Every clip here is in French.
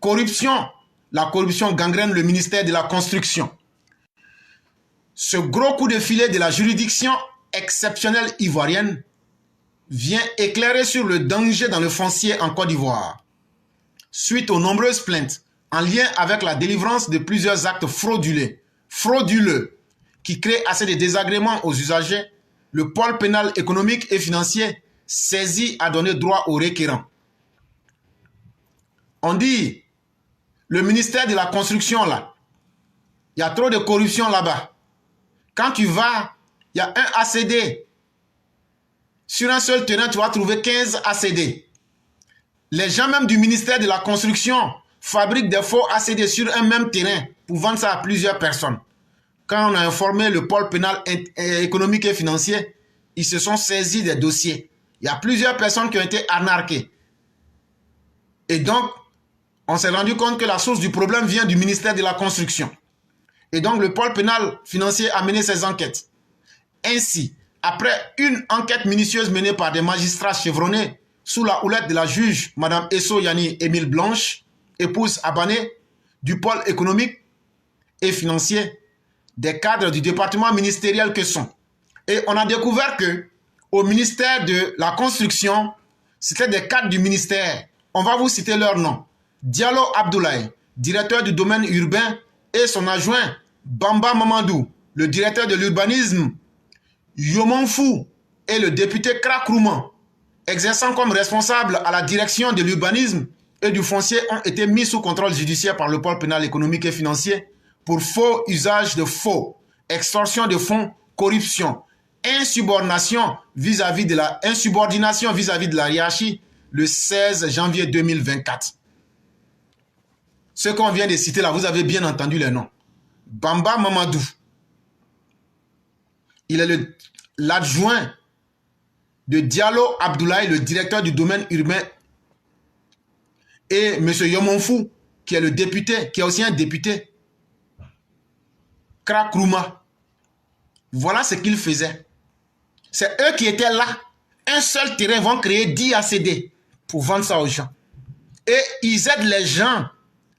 corruption. La corruption gangrène le ministère de la Construction. Ce gros coup de filet de la juridiction exceptionnelle ivoirienne vient éclairer sur le danger dans le foncier en Côte d'Ivoire. Suite aux nombreuses plaintes en lien avec la délivrance de plusieurs actes frauduleux qui créent assez de désagréments aux usagers, le pôle pénal économique et financier saisi a donné droit aux requérants. On dit, le ministère de la Construction là, il y a trop de corruption là-bas. Quand tu vas, il y a un ACD. Sur un seul terrain, tu vas trouver 15 ACD. Les gens même du ministère de la Construction fabriquent des faux ACD sur un même terrain pour vendre ça à plusieurs personnes. Quand on a informé le pôle pénal économique et financier, ils se sont saisis des dossiers. Il y a plusieurs personnes qui ont été arnaquées. Et donc, on s'est rendu compte que la source du problème vient du ministère de la Construction. Et donc, le pôle pénal financier a mené ses enquêtes. Ainsi, après une enquête minutieuse menée par des magistrats chevronnés sous la houlette de la juge Mme Esso Yani Émile Blanche, épouse Abané, du pôle économique et financier, des cadres du département ministériel que sont. Et on a découvert que au ministère de la Construction, c'était des cadres du ministère. On va vous citer leurs noms. Diallo Abdoulaye, directeur du domaine urbain, et son adjoint, Bamba Mamadou, le directeur de l'urbanisme, Yomonfou et le député Krakrouman, exerçant comme responsable à la direction de l'urbanisme et du foncier, ont été mis sous contrôle judiciaire par le pôle pénal économique et financier pour faux usage de faux, extorsion de fonds, corruption, insubordination vis-à-vis de la hiérarchie le 16 janvier 2024. Ce qu'on vient de citer là, vous avez bien entendu les noms. Bamba Mamadou, il est l'adjoint de Diallo Abdoulaye, le directeur du domaine urbain, et M. Yomonfou, qui est le député, qui est aussi un député. Krakrouma. Voilà ce qu'ils faisaient. C'est eux qui étaient là. Un seul terrain, vont créer 10 ACD pour vendre ça aux gens. Et ils aident les gens,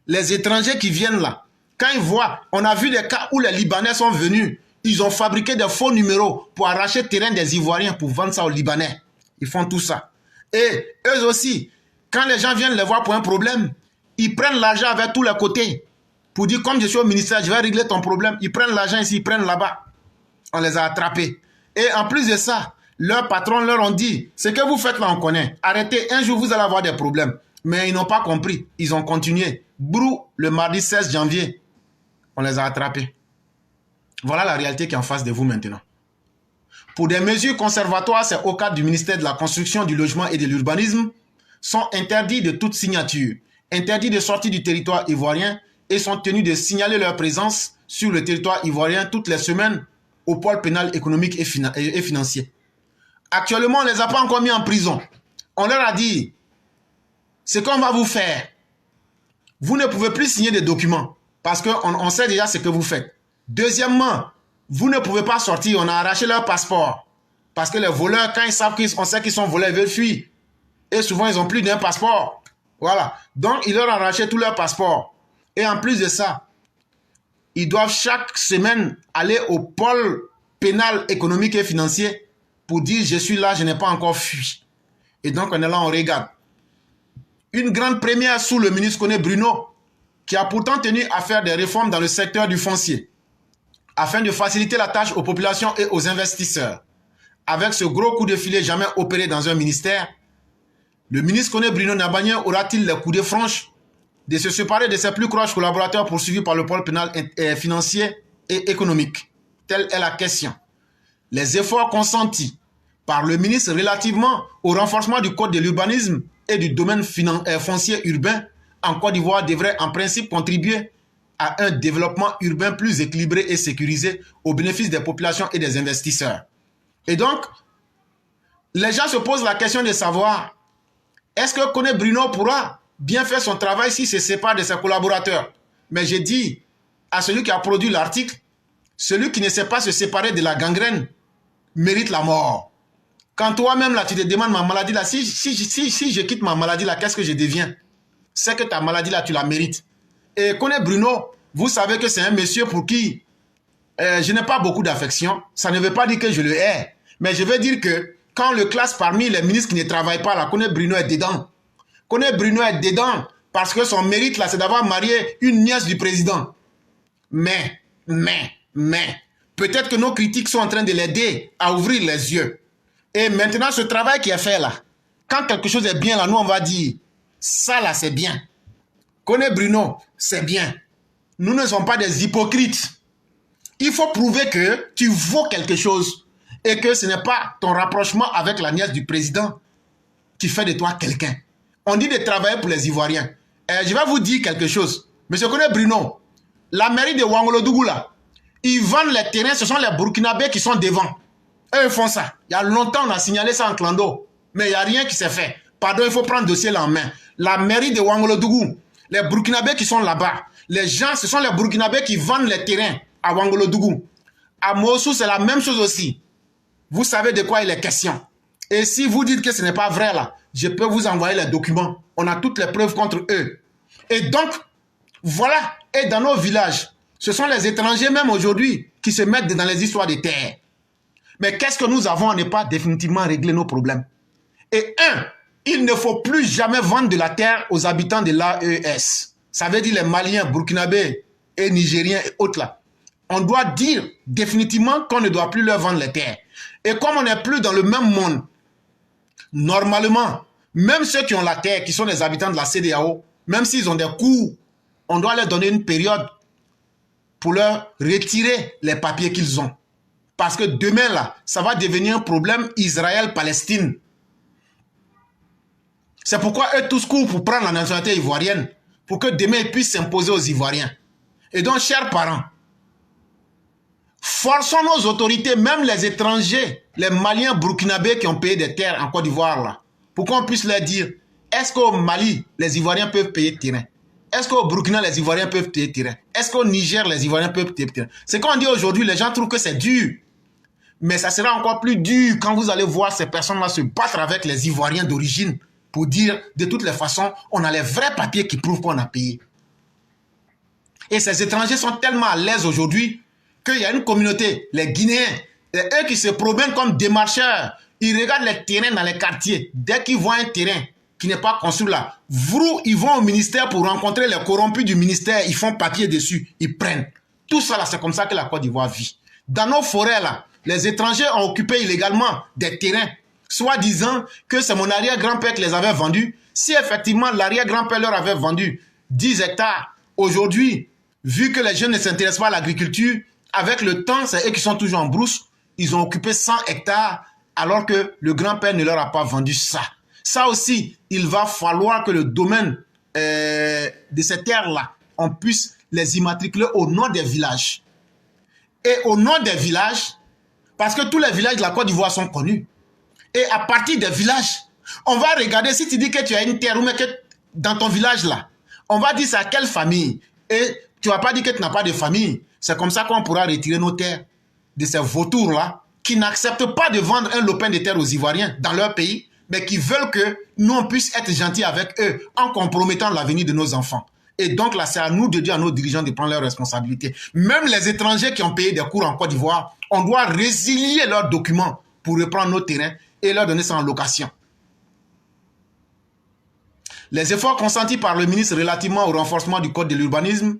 les étrangers qui viennent là. Quand ils voient, on a vu des cas où les Libanais sont venus. Ils ont fabriqué des faux numéros pour arracher le terrain des Ivoiriens pour vendre ça aux Libanais. Ils font tout ça. Et eux aussi, quand les gens viennent les voir pour un problème, ils prennent l'argent avec tous les côtés. Pour dire, comme je suis au ministère, je vais régler ton problème. Ils prennent l'argent ici, ils prennent là-bas. On les a attrapés. Et en plus de ça, leurs patrons leur ont dit, ce que vous faites là, on connaît. Arrêtez, un jour vous allez avoir des problèmes. Mais ils n'ont pas compris. Ils ont continué. Brou, le mardi 16 janvier, on les a attrapés. Voilà la réalité qui est en face de vous maintenant. Pour des mesures conservatoires, c'est au cadre du ministère de la Construction, du Logement et de l'Urbanisme, sont interdits de toute signature, interdits de sortie du territoire ivoirien et sont tenus de signaler leur présence sur le territoire ivoirien toutes les semaines au pôle pénal économique et financier. Actuellement, on ne les a pas encore mis en prison. On leur a dit, ce qu'on va vous faire, vous ne pouvez plus signer des documents parce qu'on sait déjà ce que vous faites. Deuxièmement, vous ne pouvez pas sortir, on a arraché leur passeport. Parce que les voleurs, quand ils savent qu'on sait qu'ils sont volés, ils veulent fuir. Et souvent, ils n'ont plus d'un passeport. Voilà. Donc, ils leur ont arraché tout leur passeport. Et en plus de ça, ils doivent chaque semaine aller au pôle pénal économique et financier pour dire, je suis là, je n'ai pas encore fui. Et donc, on est là, on regarde. Une grande première sous le ministre Koné Bruno, qui a pourtant tenu à faire des réformes dans le secteur du foncier, afin de faciliter la tâche aux populations et aux investisseurs. Avec ce gros coup de filet jamais opéré dans un ministère, le ministre Koné Bruno Nabagné aura-t-il les coups de franche de se séparer de ses plus proches collaborateurs poursuivis par le pôle pénal financier et économique? Telle est la question. Les efforts consentis par le ministre relativement au renforcement du code de l'urbanisme et du domaine foncier urbain en Côte d'Ivoire devraient en principe contribuer à un développement urbain plus équilibré et sécurisé au bénéfice des populations et des investisseurs. Et donc, les gens se posent la question de savoir, est-ce que Koné Bruno pourra bien faire son travail s'il se sépare de ses collaborateurs? Mais j'ai dit à celui qui a produit l'article, celui qui ne sait pas se séparer de la gangrène mérite la mort. Quand toi-même là, tu te demandes ma maladie là, si je quitte ma maladie là, qu'est-ce que je deviens? c'est que ta maladie là, tu la mérites. Et connais Bruno, vous savez que c'est un monsieur pour qui je n'ai pas beaucoup d'affection. Ça ne veut pas dire que je le hais. Mais je veux dire que quand on le classe parmi les ministres qui ne travaillent pas, là, connais Bruno est dedans. Connais Bruno est dedans parce que son mérite là, c'est d'avoir marié une nièce du président. Mais, peut-être que nos critiques sont en train de l'aider à ouvrir les yeux. Et maintenant, ce travail qui est fait là, quand quelque chose est bien là, nous on va dire, ça là c'est bien. Connais Bruno, c'est bien. Nous ne sommes pas des hypocrites. Il faut prouver que tu vaux quelque chose et que ce n'est pas ton rapprochement avec la nièce du président qui fait de toi quelqu'un. On dit de travailler pour les Ivoiriens. Je vais vous dire quelque chose. Monsieur connaît Bruno, la mairie de Ouangolodougou là, ils vendent les terrains, ce sont les Burkinabés qui sont devant. Eux ils font ça. Il y a longtemps on a signalé ça en clando, mais il n'y a rien qui s'est fait. Pardon, il faut prendre le dossier là en main. La mairie de Ouangolodougou, les Burkinabés qui sont là-bas, les gens, ce sont les Burkinabés qui vendent les terrains à Ouangolodougou. À Mossou, c'est la même chose aussi. Vous savez de quoi il est question. Et si vous dites que ce n'est pas vrai là, je peux vous envoyer les documents. On a toutes les preuves contre eux. Et donc, voilà. Et dans nos villages, ce sont les étrangers même aujourd'hui qui se mettent dans les histoires de terre. Mais qu'est-ce que nous avons à ne pas définitivement régler nos problèmes? Et il ne faut plus jamais vendre de la terre aux habitants de l'AES. Ça veut dire les Maliens, Burkinabés et Nigériens et autres là. On doit dire définitivement qu'on ne doit plus leur vendre les terres. Et comme on n'est plus dans le même monde, normalement, même ceux qui ont la terre, qui sont les habitants de la CEDEAO, même s'ils ont des coûts, on doit leur donner une période pour leur retirer les papiers qu'ils ont. Parce que demain, là, ça va devenir un problème Israël-Palestine. C'est pourquoi eux tous courent pour prendre la nationalité ivoirienne, pour que demain ils puissent s'imposer aux Ivoiriens. Et donc, chers parents, forçons nos autorités, même les étrangers, les Maliens burkinabés qui ont payé des terres en Côte d'Ivoire, là, pour qu'on puisse leur dire, est-ce qu'au Mali, les Ivoiriens peuvent payer terrain? Est-ce qu'au Burkina, les Ivoiriens peuvent payer terrain? Est-ce qu'au Niger, les Ivoiriens peuvent payer terrain? C'est qu'on dit aujourd'hui, les gens trouvent que c'est dur. Mais ça sera encore plus dur quand vous allez voir ces personnes-là se battre avec les Ivoiriens d'origine pour dire, de toutes les façons, on a les vrais papiers qui prouvent qu'on a payé. Et ces étrangers sont tellement à l'aise aujourd'hui qu'il y a une communauté, les Guinéens, eux qui se promènent comme des marcheurs, ils regardent les terrains dans les quartiers. Dès qu'ils voient un terrain qui n'est pas construit là, ils vont au ministère pour rencontrer les corrompus du ministère, ils font papier dessus, ils prennent. Tout ça là, c'est comme ça que la Côte d'Ivoire vit. Dans nos forêts là, les étrangers ont occupé illégalement des terrains, soi-disant que c'est mon arrière-grand-père qui les avait vendus. Si effectivement l'arrière-grand-père leur avait vendu 10 hectares, aujourd'hui, vu que les jeunes ne s'intéressent pas à l'agriculture, avec le temps, c'est eux qui sont toujours en brousse, ils ont occupé 100 hectares alors que le grand-père ne leur a pas vendu ça. Ça aussi, il va falloir que le domaine de ces terres-là, on puisse les immatriculer au nom des villages. Et au nom des villages, parce que tous les villages de la Côte d'Ivoire sont connus. Et à partir des villages, on va regarder si tu dis que tu as une terre ou que dans ton village là, on va dire c'est à quelle famille. Et tu ne vas pas dire que tu n'as pas de famille. C'est comme ça qu'on pourra retirer nos terres de ces vautours là qui n'acceptent pas de vendre un lopin de terre aux Ivoiriens dans leur pays, mais qui veulent que nous on puisse être gentils avec eux en compromettant l'avenir de nos enfants. Et donc là, c'est à nous de dire à nos dirigeants de prendre leurs responsabilités. Même les étrangers qui ont payé des cours en Côte d'Ivoire, on doit résilier leurs documents pour reprendre nos terrains et leur donner ça en location. Les efforts consentis par le ministre relativement au renforcement du code de l'urbanisme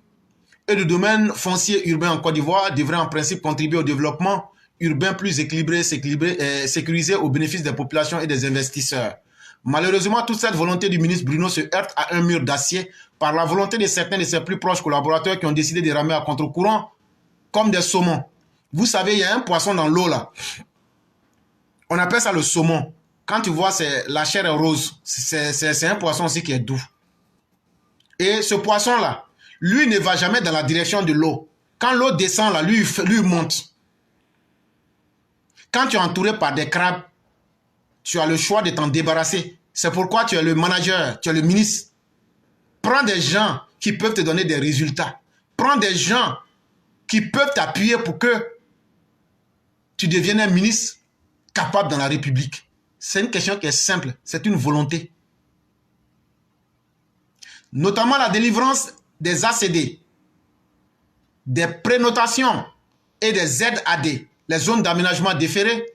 et du domaine foncier urbain en Côte d'Ivoire devraient en principe contribuer au développement urbain plus équilibré, sécurisé au bénéfice des populations et des investisseurs. Malheureusement, toute cette volonté du ministre Bruno se heurte à un mur d'acier par la volonté de certains de ses plus proches collaborateurs qui ont décidé de ramer à contre-courant comme des saumons. Vous savez, il y a un poisson dans l'eau là. On appelle ça le saumon. Quand tu vois, la chair est rose. C'est un poisson aussi qui est doux. Et ce poisson-là, lui ne va jamais dans la direction de l'eau. Quand l'eau descend là, lui monte. Quand tu es entouré par des crabes, tu as le choix de t'en débarrasser. C'est pourquoi tu es le manager, tu es le ministre. Prends des gens qui peuvent te donner des résultats. Prends des gens qui peuvent t'appuyer pour que tu deviennes un ministre capable dans la République. C'est une question qui est simple, c'est une volonté. notamment la délivrance des ACD, des prénotations et des ZAD, les zones d'aménagement déférées,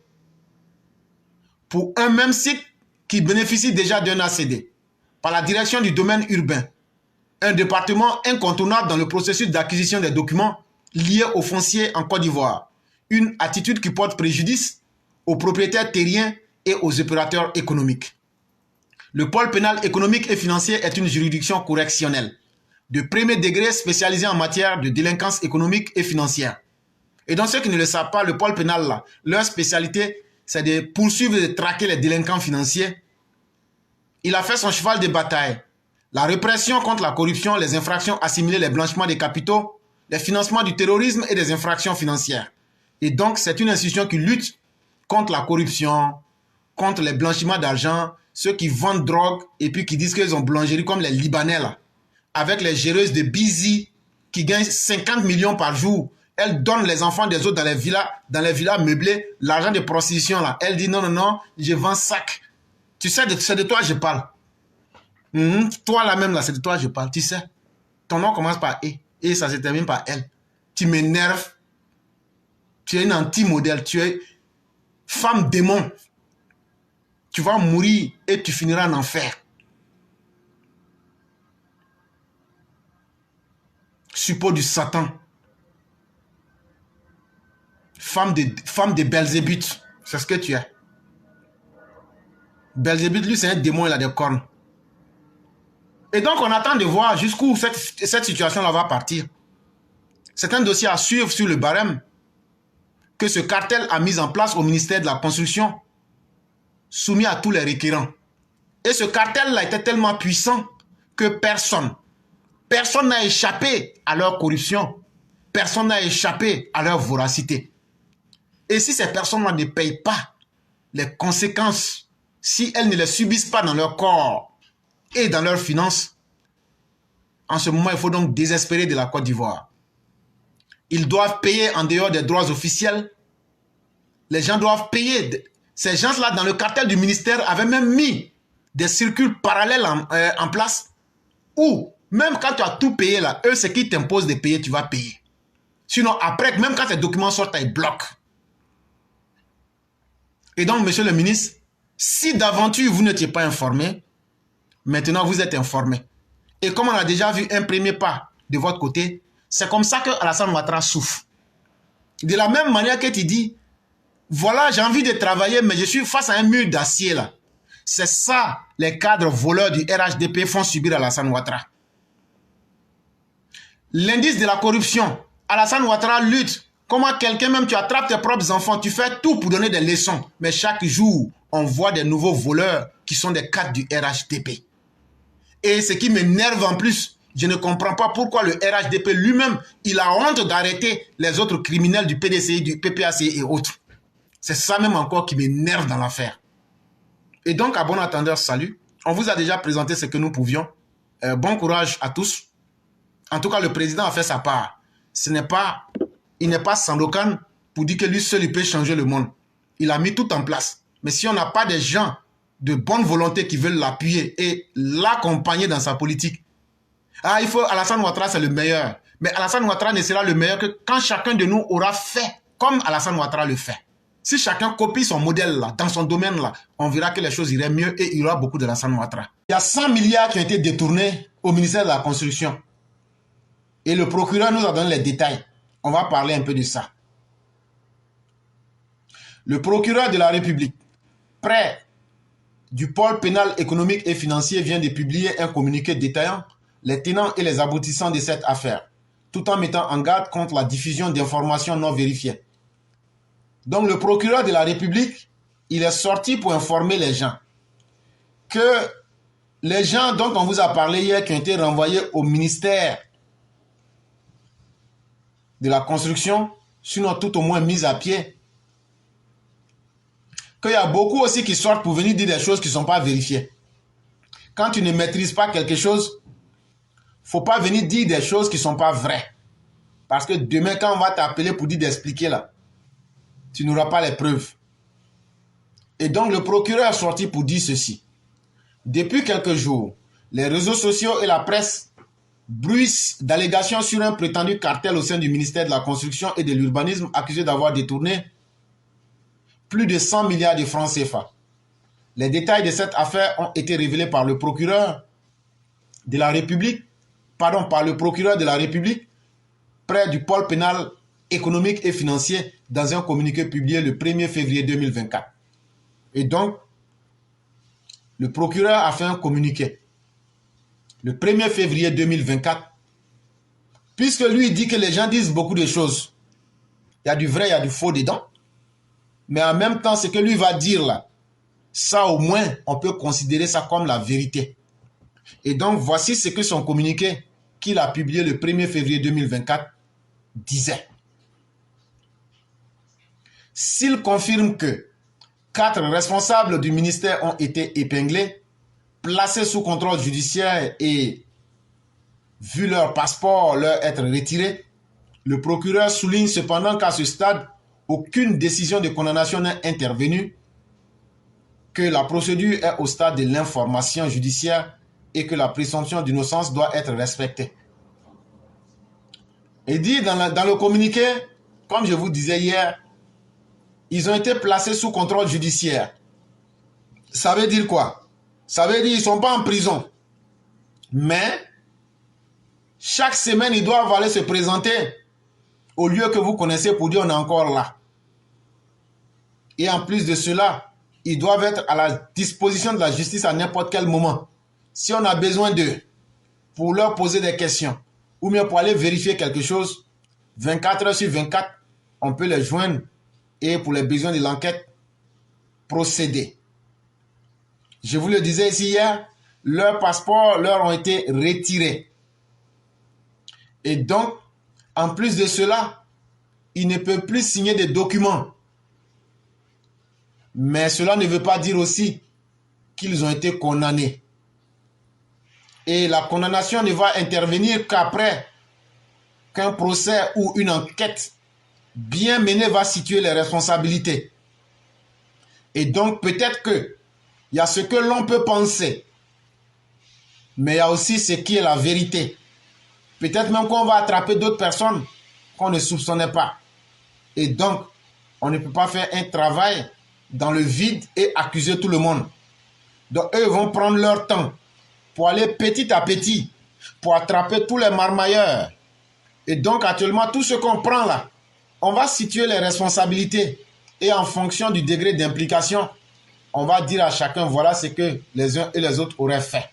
pour un même site qui bénéficie déjà d'un ACD, par la direction du domaine urbain, un département incontournable dans le processus d'acquisition des documents liés au foncier en Côte d'Ivoire, une attitude qui porte préjudice aux propriétaires terriens et aux opérateurs économiques. Le pôle pénal économique et financier est une juridiction correctionnelle de premier degré spécialisée en matière de délinquance économique et financière. Et donc ceux qui ne le savent pas, le pôle pénal, là, leur spécialité, c'est de poursuivre et de traquer les délinquants financiers. Il a fait son cheval de bataille. La répression contre la corruption, les infractions assimilées, les blanchiments des capitaux, les financements du terrorisme et des infractions financières. Et donc, c'est une institution qui lutte contre la corruption, contre les blanchiments d'argent, ceux qui vendent drogue et puis qui disent qu'ils ont blancherie comme les Libanais là, avec les géreuses de Busy qui gagnent 50 millions par jour. Elles donnent les enfants des autres dans les villas meublées, l'argent de prostitution là. Elle dit non, non, non, je vends sac. Tu sais, c'est de toi que je parle. Toi là même là, c'est de toi que je parle. Tu sais, ton nom commence par E et ça se termine par L. Tu m'énerves. Tu es une anti-modèle. Tu es femme démon. Tu vas mourir et tu finiras en enfer. Suppôt du Satan. Femme de Belzébuth. C'est ce que tu es. Belzébuth, lui, c'est un démon, il a des cornes. Et donc, on attend de voir jusqu'où cette situation-là va partir. C'est un dossier à suivre sur le barème que ce cartel a mis en place au ministère de la Construction, soumis à tous les requérants. Et ce cartel-là était tellement puissant que personne n'a échappé à leur corruption. Personne n'a échappé à leur voracité. Et si ces personnes-là ne payent pas les conséquences, si elles ne les subissent pas dans leur corps et dans leurs finances, en ce moment, il faut donc désespérer de la Côte d'Ivoire. Ils doivent payer en dehors des droits officiels. Les gens doivent payer. Ces gens-là, dans le cartel du ministère, avaient même mis des circuits parallèles en place où, même quand tu as tout payé là, eux, ce qu'ils t'imposent de payer, tu vas payer. Sinon, après, même quand tes documents sortent, ils bloquent. Et donc, monsieur le ministre, si d'aventure vous n'étiez pas informé, maintenant vous êtes informé. Et comme on a déjà vu un premier pas de votre côté, c'est comme ça que Alassane Ouattara souffre. De la même manière que tu dis, voilà, j'ai envie de travailler, mais je suis face à un mur d'acier là. C'est ça, les cadres voleurs du RHDP font subir à Alassane Ouattara. L'indice de la corruption, Alassane Ouattara lutte. Comment quelqu'un, même tu attrapes tes propres enfants, tu fais tout pour donner des leçons. Mais chaque jour, on voit des nouveaux voleurs qui sont des cadres du RHDP. Et ce qui m'énerve en plus, je ne comprends pas pourquoi le RHDP lui-même, il a honte d'arrêter les autres criminels du PDCI, du PPACI et autres. C'est ça même encore qui m'énerve dans l'affaire. Et donc, à bon entendeur, salut. On vous a déjà présenté ce que nous pouvions. Bon courage à tous. En tout cas, le président a fait sa part. Il n'est pas Sandokan pour dire que lui seul, il peut changer le monde. Il a mis tout en place. Mais si on n'a pas des gens de bonne volonté qui veulent l'appuyer et l'accompagner dans sa politique, Alassane Ouattara, c'est le meilleur. Mais Alassane Ouattara ne sera le meilleur que quand chacun de nous aura fait comme Alassane Ouattara le fait. Si chacun copie son modèle là, dans son domaine là, on verra que les choses iraient mieux et il y aura beaucoup d'Alassane Ouattara. Il y a 100 milliards qui ont été détournés au ministère de la Construction. Et le procureur nous a donné les détails. On va parler un peu de ça. Le procureur de la République, près du pôle pénal économique et financier, vient de publier un communiqué détaillant les tenants et les aboutissants de cette affaire, tout en mettant en garde contre la diffusion d'informations non vérifiées. Donc le procureur de la République, il est sorti pour informer les gens que les gens dont on vous a parlé hier, qui ont été renvoyés au ministère de la Construction, sinon tout au moins mis à pied, qu'il y a beaucoup aussi qui sortent pour venir dire des choses qui ne sont pas vérifiées. Quand tu ne maîtrises pas quelque chose, il ne faut pas venir dire des choses qui ne sont pas vraies. Parce que demain, quand on va t'appeler pour dire d'expliquer là, tu n'auras pas les preuves. Et donc, le procureur est sorti pour dire ceci. Depuis quelques jours, les réseaux sociaux et la presse bruissent d'allégations sur un prétendu cartel au sein du ministère de la Construction et de l'Urbanisme accusé d'avoir détourné plus de 100 milliards de francs CFA. Les détails de cette affaire ont été révélés par le procureur de la République, près du pôle pénal économique et financier dans un communiqué publié le 1er février 2024. Et donc, le procureur a fait un communiqué le 1er février 2024, puisque lui dit que les gens disent beaucoup de choses. Il y a du vrai, il y a du faux dedans. Mais en même temps, ce que lui va dire là, ça au moins, on peut considérer ça comme la vérité. Et donc, voici ce que son communiqué qu'il a publié le 1er février 2024 disait. S'il confirme que 4 responsables du ministère ont été épinglés, placés sous contrôle judiciaire et vu leur passeport leur être retiré, le procureur souligne cependant qu'à ce stade, aucune décision de condamnation n'est intervenue, que la procédure est au stade de l'information judiciaire et que la présomption d'innocence doit être respectée. Il dit dans le communiqué, comme je vous disais hier, ils ont été placés sous contrôle judiciaire. Ça veut dire quoi? Ça veut dire qu'ils ne sont pas en prison. Mais, chaque semaine, ils doivent aller se présenter au lieu que vous connaissez pour dire on est encore là. Et en plus de cela, ils doivent être à la disposition de la justice à n'importe quel moment. Si on a besoin d'eux pour leur poser des questions ou bien pour aller vérifier quelque chose, 24 heures sur 24, on peut les joindre et pour les besoins de l'enquête, procéder. Je vous le disais ici hier, leurs passeports leur ont été retirés. Et donc, en plus de cela, ils ne peuvent plus signer des documents. Mais cela ne veut pas dire aussi qu'ils ont été condamnés. Et la condamnation ne va intervenir qu'après qu'un procès ou une enquête bien menée va situer les responsabilités. Et donc peut-être que il y a ce que l'on peut penser, mais il y a aussi ce qui est la vérité. Peut-être même qu'on va attraper d'autres personnes qu'on ne soupçonnait pas. Et donc, on ne peut pas faire un travail dans le vide et accuser tout le monde. Donc, eux vont prendre leur temps pour aller petit à petit, pour attraper tous les marmailleurs. Et donc, actuellement, tout ce qu'on prend là, on va situer les responsabilités. Et en fonction du degré d'implication, on va dire à chacun, voilà ce que les uns et les autres auraient fait.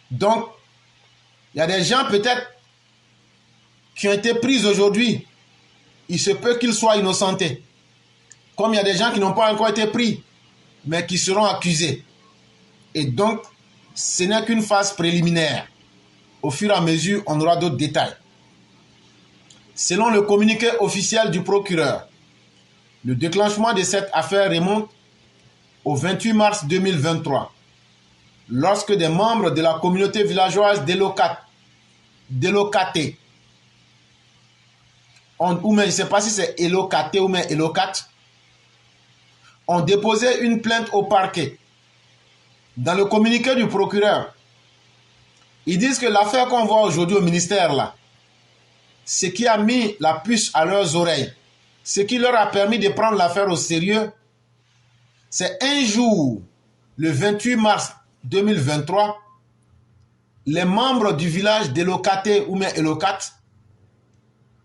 Donc, il y a des gens peut-être qui ont été pris aujourd'hui. Il se peut qu'ils soient innocentés. Comme il y a des gens qui n'ont pas encore été pris, mais qui seront accusés. Et donc, ce n'est qu'une phase préliminaire. Au fur et à mesure, on aura d'autres détails. Selon le communiqué officiel du procureur, le déclenchement de cette affaire remonte au 28 mars 2023, lorsque des membres de la communauté villageoise délocatée, ou même, je ne sais pas si c'est élocaté ou même élocate, ont déposé une plainte au parquet. Dans le communiqué du procureur, ils disent que l'affaire qu'on voit aujourd'hui au ministère là, ce qui a mis la puce à leurs oreilles, ce qui leur a permis de prendre l'affaire au sérieux, c'est un jour, le 28 mars 2023, les membres du village délocaté ou même élocate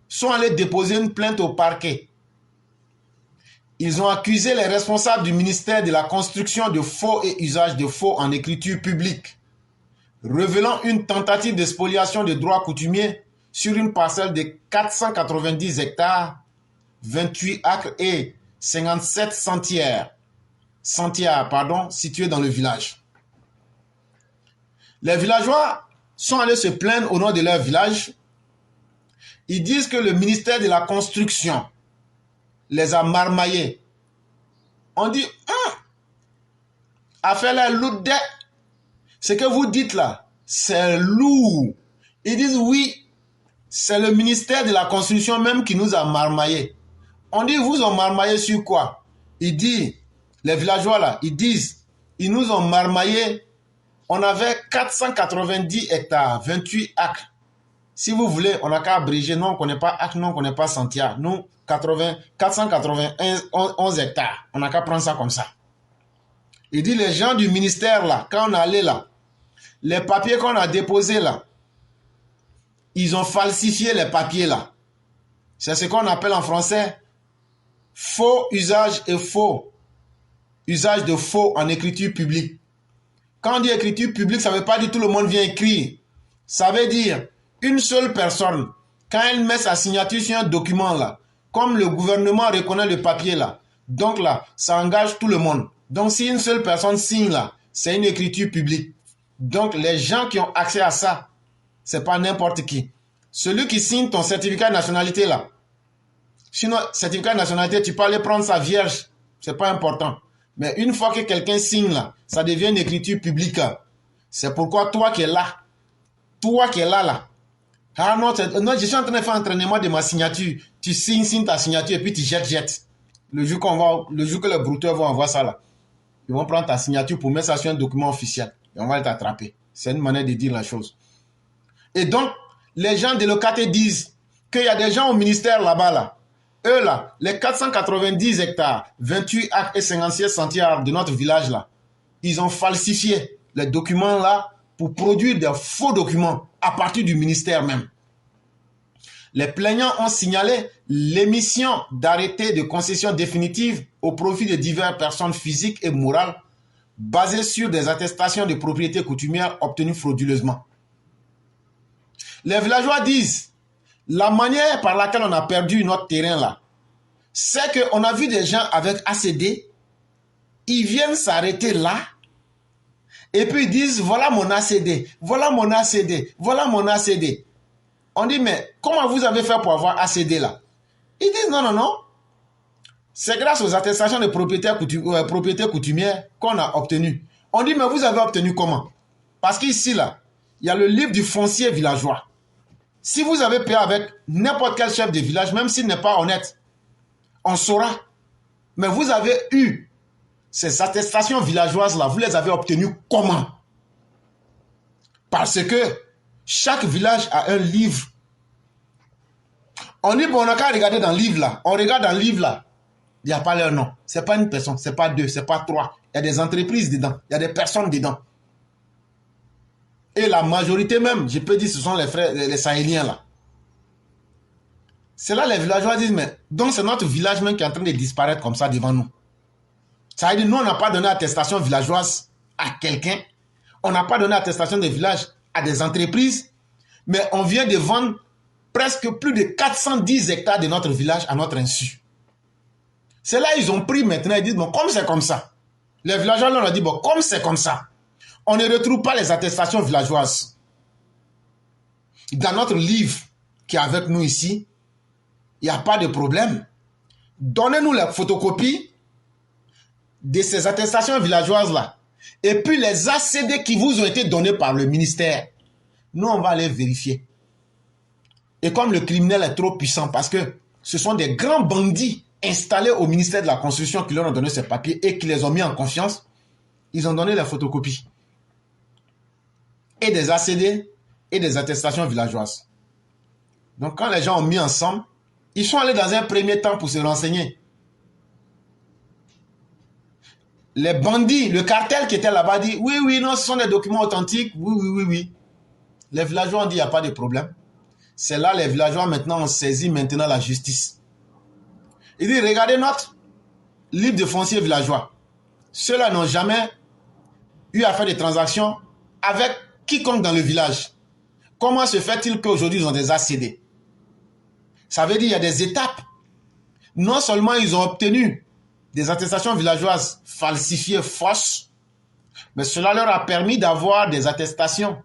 sont allés déposer une plainte au parquet. Ils ont accusé les responsables du ministère de la Construction de faux et usage de faux en écriture publique, révélant une tentative de spoliation de droits coutumiers sur une parcelle de 490 hectares, 28 acres et 57 sentières situés dans le village. Les villageois sont allés se plaindre au nom de leur village. Ils disent que le ministère de la Construction les a marmaillés. On dit, affaire la lourde. Ce que vous dites là, c'est lourd. Ils disent oui, c'est le ministère de la Construction même qui nous a marmaillés. On dit, vous ont marmaillé sur quoi? Ils disent, les villageois là, ils disent, ils nous ont marmaillé On avait 490 hectares, 28 acres. Si vous voulez, on n'a qu'à abréger. Non, on ne connaît pas acre, non, on ne connaît pas centière. Nous, 491 hectares. On n'a qu'à prendre ça comme ça. Il dit, les gens du ministère, là, quand on est allé là, les papiers qu'on a déposés là, ils ont falsifié les papiers là. C'est ce qu'on appelle en français faux usage et faux. Usage de faux en écriture publique. Quand on dit écriture publique, ça ne veut pas dire tout le monde vient écrire. Ça veut dire une seule personne, quand elle met sa signature sur un document là, comme le gouvernement reconnaît le papier là, donc là, ça engage tout le monde. Donc si une seule personne signe là, c'est une écriture publique. Donc les gens qui ont accès à ça, c'est pas n'importe qui. Celui qui signe ton certificat de nationalité là, sinon certificat de nationalité, tu peux aller prendre sa vierge, c'est pas important. Mais une fois que quelqu'un signe là, ça devient une écriture publique. C'est pourquoi toi qui es là, là, ah non, je suis en train de faire un entraînement de ma signature. Tu signes ta signature et puis tu jettes. Le jour que les brouteurs vont envoyer ça là, ils vont prendre ta signature pour mettre ça sur un document officiel. Et on va t'attraper. C'est une manière de dire la chose. Et donc, les gens délocataires disent qu'il y a des gens au ministère là-bas là. Eux là, les 490 hectares, 28 acres et 56 centières de notre village là, ils ont falsifié les documents là pour produire des faux documents à partir du ministère même. Les plaignants ont signalé l'émission d'arrêtés de concession définitive au profit de diverses personnes physiques et morales basées sur des attestations de propriété coutumière obtenues frauduleusement. Les villageois disent, la manière par laquelle on a perdu notre terrain là, c'est qu'on a vu des gens avec ACD, ils viennent s'arrêter là, et puis ils disent, voilà mon ACD, voilà mon ACD, voilà mon ACD. On dit, mais comment vous avez fait pour avoir ACD là? Ils disent, non, non, non. C'est grâce aux attestations de propriété coutumière qu'on a obtenu. On dit, mais vous avez obtenu comment? Parce qu'ici là, il y a le livre du foncier villageois. Si vous avez payé avec n'importe quel chef de village, même s'il n'est pas honnête, on saura. Mais vous avez eu ces attestations villageoises là, vous les avez obtenues comment? Parce que chaque village a un livre. On dit, bon, on n'a qu'à regarder dans le livre là. On regarde dans le livre là. Il n'y a pas leur nom. Ce n'est pas une personne, ce n'est pas deux, ce n'est pas trois. Il y a des entreprises dedans. Il y a des personnes dedans. Et la majorité même, je peux dire, ce sont les frères, les Sahéliens là. C'est là les villageois disent, mais donc c'est notre village même qui est en train de disparaître comme ça devant nous. Ça veut dire, nous, on n'a pas donné attestation villageoise à quelqu'un. On n'a pas donné attestation de village à des entreprises. Mais on vient de vendre presque plus de 410 hectares de notre village à notre insu. C'est là ils ont pris maintenant, ils disent, bon, comme c'est comme ça. Les villageois, là, on a dit, bon, comme c'est comme ça, on ne retrouve pas les attestations villageoises. Dans notre livre qui est avec nous ici, il n'y a pas de problème. Donnez-nous la photocopie de ces attestations villageoises-là. Et puis les ACD qui vous ont été donnés par le ministère. Nous, on va aller vérifier. Et comme le criminel est trop puissant, parce que ce sont des grands bandits installés au ministère de la Construction qui leur ont donné ces papiers et qui les ont mis en confiance, ils ont donné les photocopies. Et des ACD et des attestations villageoises. Donc quand les gens ont mis ensemble, ils sont allés dans un premier temps pour se renseigner. Les bandits, le cartel qui était là-bas dit, oui, oui, non, ce sont des documents authentiques, oui, oui, oui, oui. Les villageois ont dit, il n'y a pas de problème. C'est là les villageois maintenant ont saisi maintenant la justice. Il dit, regardez notre livre de foncier villageois. Ceux-là n'ont jamais eu à faire des transactions avec quiconque dans le village. Comment se fait-il qu'aujourd'hui ils ont des ACD? Ça veut dire qu'il y a des étapes. Non seulement ils ont obtenu des attestations villageoises falsifiées, fausses, mais cela leur a permis d'avoir des attestations,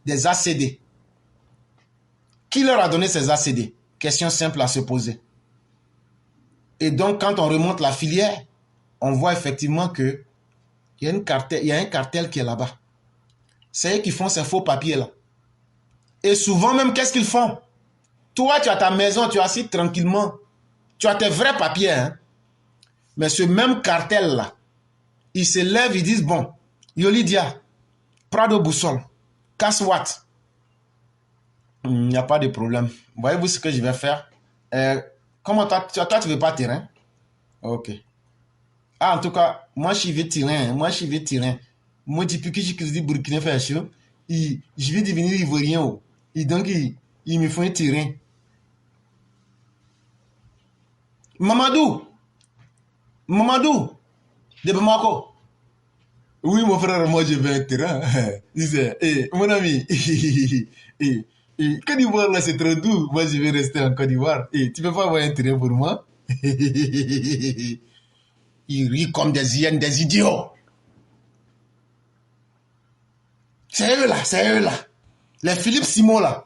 des ACD. Qui leur a donné ces ACD? Question simple à se poser. Et donc, quand on remonte la filière, on voit effectivement qu'il y a un cartel qui est là-bas. C'est eux qui font ces faux papiers-là. Et souvent même, qu'est-ce qu'ils font? Toi, tu as ta maison, tu es assis tranquillement. Tu as tes vrais papiers, hein? Mais ce même cartel-là, ils se lèvent, ils disent, bon, Yolidia, Prado Boussole, Casse-Watt. Il n'y a pas de problème. Voyez-vous ce que je vais faire? Comment toi, tu ne veux pas terrain? Ok. Ah, en tout cas, moi, je vais terrain. Moi, je vais terrain. Moi, depuis que je dis Burkina Faso, je vais devenir ivoirien. Et donc, il me faut un terrain. Mamadou, de Bamako. Oui, mon frère, moi, je veux un terrain. Il disait, mon ami, Côte d'Ivoire, là, c'est trop doux. Moi, je vais rester en Côte d'Ivoire. Tu peux pas avoir un terrain pour moi? Il rit comme des hyènes, des idiots. C'est eux là. Les Philippe Simon là.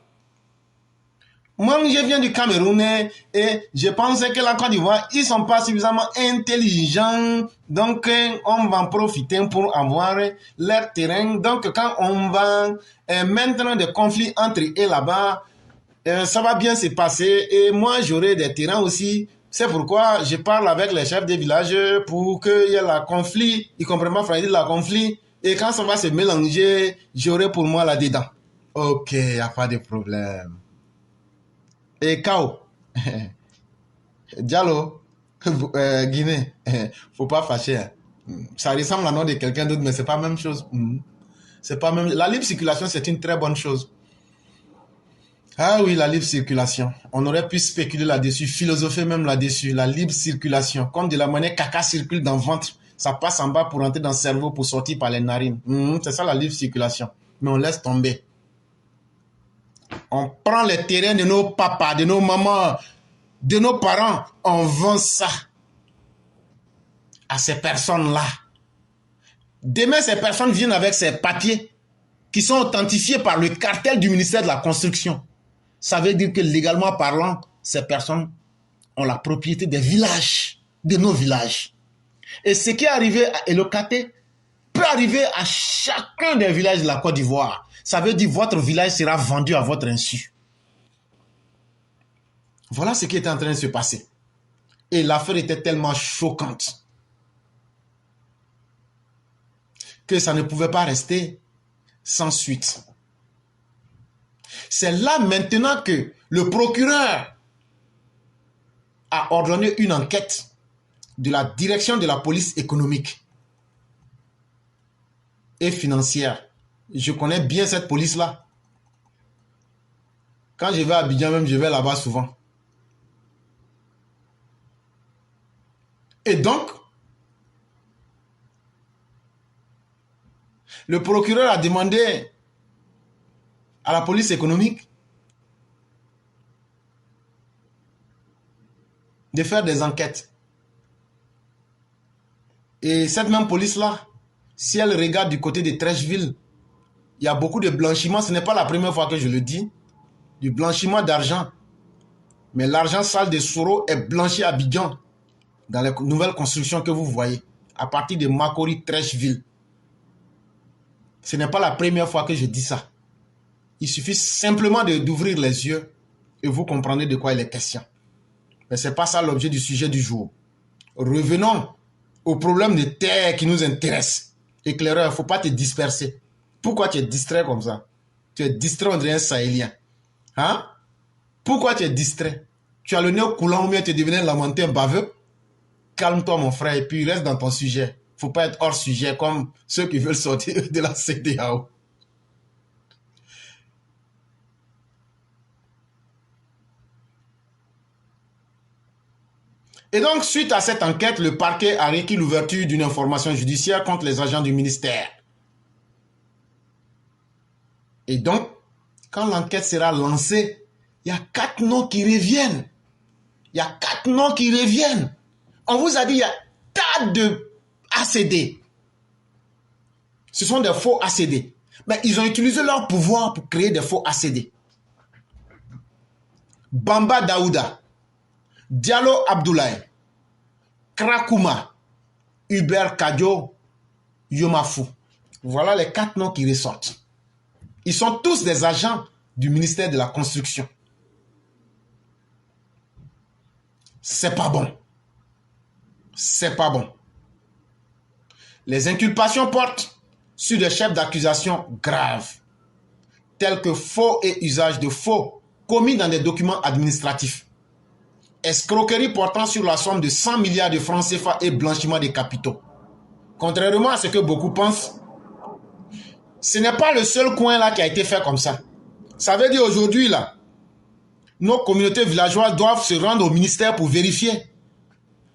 Moi, je viens du Cameroun et je pensais que la Côte d'Ivoire, ils sont pas suffisamment intelligents. Donc, on va en profiter pour avoir leur terrain. Donc, quand on va maintenir des conflits entre eux là-bas, ça va bien se passer. Et moi, j'aurai des terrains aussi. C'est pourquoi je parle avec les chefs des villages pour qu'il y ait la conflit. Ils comprennent pas, frère, la conflit. Et quand ça va se mélanger, j'aurai pour moi là-dedans. Ok, il n'y a pas de problème. Et Kao, Diallo, Guinée, faut pas fâcher. Hein. Ça ressemble à nom de quelqu'un d'autre, mais c'est pas la même chose. C'est pas même. La libre circulation, c'est une très bonne chose. Ah oui, la libre circulation. On aurait pu spéculer là-dessus, philosopher même là-dessus. La libre circulation. Comme de la monnaie, caca circule dans le ventre. Ça passe en bas pour entrer dans le cerveau, pour sortir par les narines. C'est ça la libre circulation. Mais on laisse tomber. On prend les terrains de nos papas, de nos mamans, de nos parents. On vend ça à ces personnes-là. Demain, ces personnes viennent avec ces papiers qui sont authentifiés par le cartel du ministère de la Construction. Ça veut dire que légalement parlant, ces personnes ont la propriété des villages, de nos villages. Et ce qui est arrivé à Elokate peut arriver à chacun des villages de la Côte d'Ivoire. Ça veut dire que votre village sera vendu à votre insu. Voilà ce qui est en train de se passer. Et l'affaire était tellement choquante que ça ne pouvait pas rester sans suite. C'est là maintenant que le procureur a ordonné une enquête de la direction de la police économique et financière. Je connais bien cette police-là. Quand je vais à Abidjan, même, je vais là-bas souvent. Et donc, le procureur a demandé à la police économique de faire des enquêtes. Et cette même police-là, si elle regarde du côté de Trècheville, il y a beaucoup de blanchiment. Ce n'est pas la première fois que je le dis. Du blanchiment d'argent. Mais l'argent sale de Soro est blanchi à Abidjan dans les nouvelles constructions que vous voyez à partir de Makori, Trècheville. Ce n'est pas la première fois que je dis ça. Il suffit simplement d'ouvrir les yeux et vous comprendrez de quoi il est question. Mais ce n'est pas ça l'objet du sujet du jour. Revenons au problème de terre qui nous intéresse. Éclaireur, il ne faut pas te disperser. Pourquoi tu es distrait comme ça? Tu es distrait, on dirait un Sahélien. Hein? Pourquoi tu es distrait? Tu as le nez coulant ou bien tu es devenu lamentin baveux? Calme-toi mon frère et puis reste dans ton sujet. Il ne faut pas être hors sujet comme ceux qui veulent sortir de la CEDEAO. Et donc, suite à cette enquête, le parquet a requis l'ouverture d'une information judiciaire contre les agents du ministère. Et donc, quand l'enquête sera lancée, il y a 4 noms qui reviennent. Il y a 4 noms qui reviennent. On vous a dit, il y a tas de ACD. Ce sont des faux ACD. Mais ils ont utilisé leur pouvoir pour créer des faux ACD. Bamba Daouda, Diallo Abdoulaye, Krakouma, Hubert Kadjo, Yomafou. Voilà les 4 noms qui ressortent. Ils sont tous des agents du ministère de la Construction. C'est pas bon. C'est pas bon. Les inculpations portent sur des chefs d'accusation graves, tels que faux et usage de faux commis dans des documents administratifs, escroquerie portant sur la somme de 100 milliards de francs CFA et blanchiment des capitaux. Contrairement à ce que beaucoup pensent, ce n'est pas le seul coin là qui a été fait comme ça. Ça veut dire aujourd'hui là, nos communautés villageoises doivent se rendre au ministère pour vérifier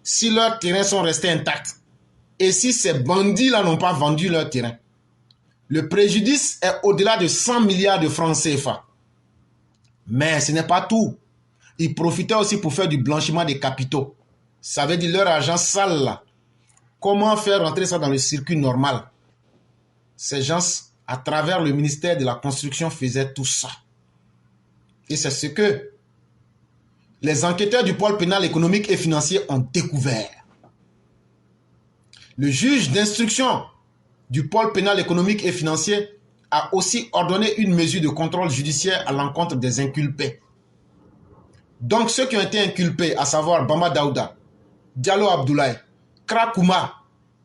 si leurs terrains sont restés intacts et si ces bandits là n'ont pas vendu leur terrain. Le préjudice est au-delà de 100 milliards de francs CFA. Mais ce n'est pas tout. Ils profitaient aussi pour faire du blanchiment des capitaux. Ça veut dire leur argent sale là. Comment faire rentrer ça dans le circuit normal? Ces gens, à travers le ministère de la Construction, faisaient tout ça. Et c'est ce que les enquêteurs du pôle pénal économique et financier ont découvert. Le juge d'instruction du pôle pénal économique et financier a aussi ordonné une mesure de contrôle judiciaire à l'encontre des inculpés. Donc ceux qui ont été inculpés, à savoir Bamba Daouda, Diallo Abdoulaye, Krakouma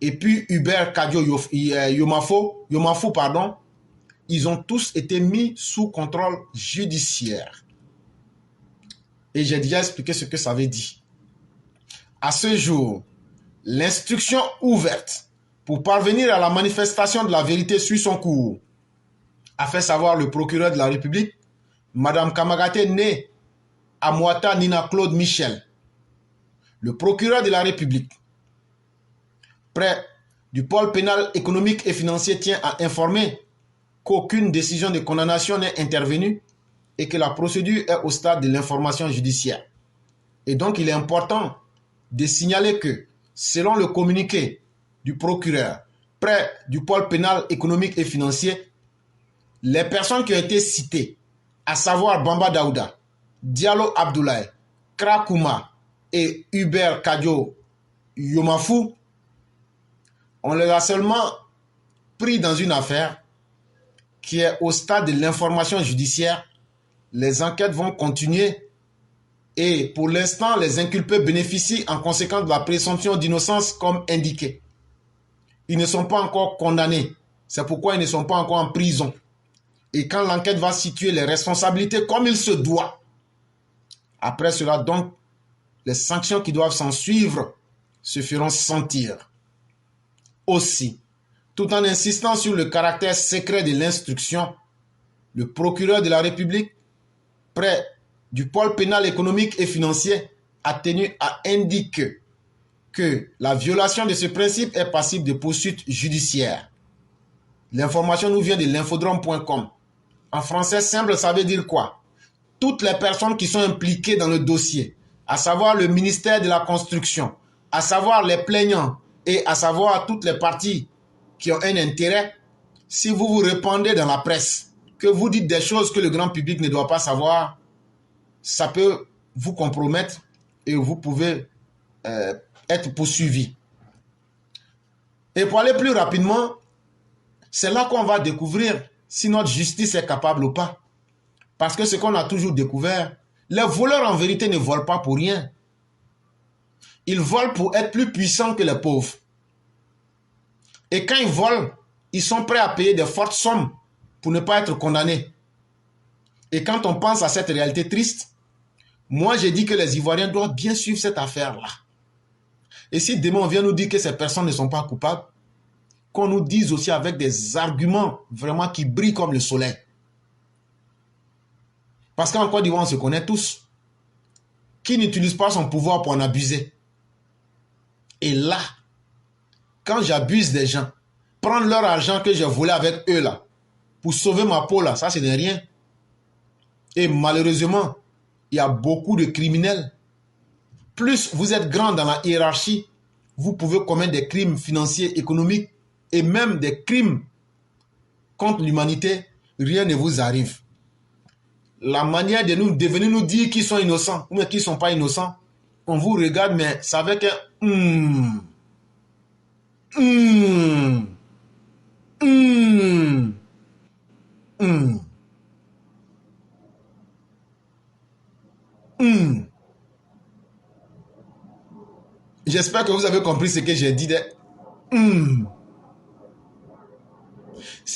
et puis Hubert Kadio Yomafou, ils ont tous été mis sous contrôle judiciaire. Et j'ai déjà expliqué ce que ça veut dire. À ce jour, l'instruction ouverte pour parvenir à la manifestation de la vérité suit son cours, a fait savoir le procureur de la République, Madame Kamagaté née Amouata Nina Claude Michel. Le procureur de la République, près du pôle pénal économique et financier, tient à informer qu'aucune décision de condamnation n'est intervenue et que la procédure est au stade de l'information judiciaire. Et donc, il est important de signaler que, selon le communiqué du procureur, près du pôle pénal économique et financier, les personnes qui ont été citées, à savoir Bamba Daouda, Diallo Abdoulaye, Krakouma et Hubert Kadio Yomafou, on les a seulement pris dans une affaire qui est au stade de l'information judiciaire. Les enquêtes vont continuer et pour l'instant, les inculpés bénéficient en conséquence de la présomption d'innocence comme indiqué. Ils ne sont pas encore condamnés. C'est pourquoi ils ne sont pas encore en prison. Et quand l'enquête va situer les responsabilités comme il se doit, après cela, donc, les sanctions qui doivent s'en suivre se feront sentir. Aussi, tout en insistant sur le caractère secret de l'instruction, le procureur de la République, près du pôle pénal économique et financier, a tenu à indiquer que la violation de ce principe est passible de poursuites judiciaires. L'information nous vient de l'infodrome.com. En français simple, ça veut dire quoi? Toutes les personnes qui sont impliquées dans le dossier, à savoir le ministère de la Construction, à savoir les plaignants et à savoir toutes les parties qui ont un intérêt, si vous vous répandez dans la presse, que vous dites des choses que le grand public ne doit pas savoir, ça peut vous compromettre et vous pouvez être poursuivi. Et pour aller plus rapidement, c'est là qu'on va découvrir si notre justice est capable ou pas. Parce que ce qu'on a toujours découvert, les voleurs en vérité ne volent pas pour rien. Ils volent pour être plus puissants que les pauvres. Et quand ils volent, ils sont prêts à payer de fortes sommes pour ne pas être condamnés. Et quand on pense à cette réalité triste, moi j'ai dit que les Ivoiriens doivent bien suivre cette affaire-là. Et si demain on vient nous dire que ces personnes ne sont pas coupables, qu'on nous dise aussi avec des arguments vraiment qui brillent comme le soleil. Parce qu'en Côte d'Ivoire, on se connaît tous. Qui n'utilise pas son pouvoir pour en abuser? Et là, quand j'abuse des gens, prendre leur argent que j'ai volé avec eux là, pour sauver ma peau là, ça ce n'est rien. Et malheureusement, il y a beaucoup de criminels. Plus vous êtes grand dans la hiérarchie, vous pouvez commettre des crimes financiers, économiques et même des crimes contre l'humanité, rien ne vous arrive. La manière de venir nous dire qu'ils sont innocents ou qu'ils ne sont pas innocents, on vous regarde, mais ça avec un J'espère que vous avez compris ce que j'ai dit.